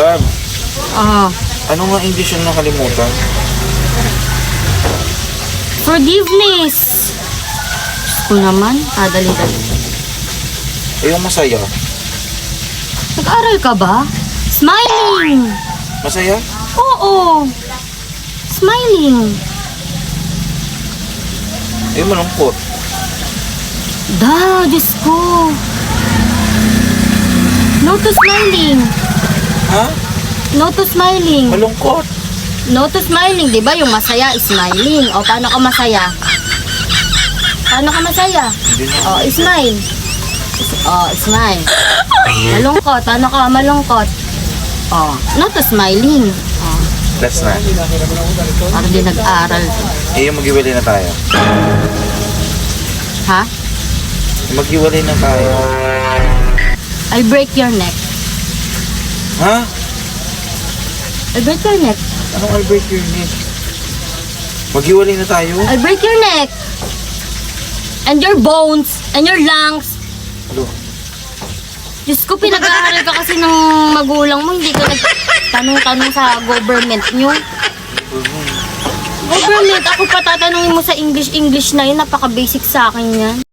Gab, Ah, ano nga English yung nakalimutan? forgiveness. Diyos ko naman, dali-dali. Eh, yung masaya. Nag-aral ka ba? Smiling! Masaya? Oo! Smiling! Eh, malungkot. Diyos ko! No to smiling! Ha? No to smiling! Malungkot. No to smiling, di ba? Yung masaya, smiling. O, paano ka masaya? Paano ka masaya? Hindi na. O, smile. O, smile. Malungkot. Paano ka malungkot? O, no to smiling. O, That's na. parang di nag-aral. Eh, yung maghiwalay na tayo. Ha? Yung maghiwalay na tayo. I'll break your neck. Ha? I'll break your neck. Anong I'll break your neck? Maghiwalay na tayo? I'll break your neck. And your bones. And your lungs. Ano? Diyos ko, pinag-aaral ka kasi ng magulang mo. Hindi ka nagtanong-tanong sa government nyo. Government, ako pa tatanungin mo sa English na yun. Napaka-basic sa akin yan.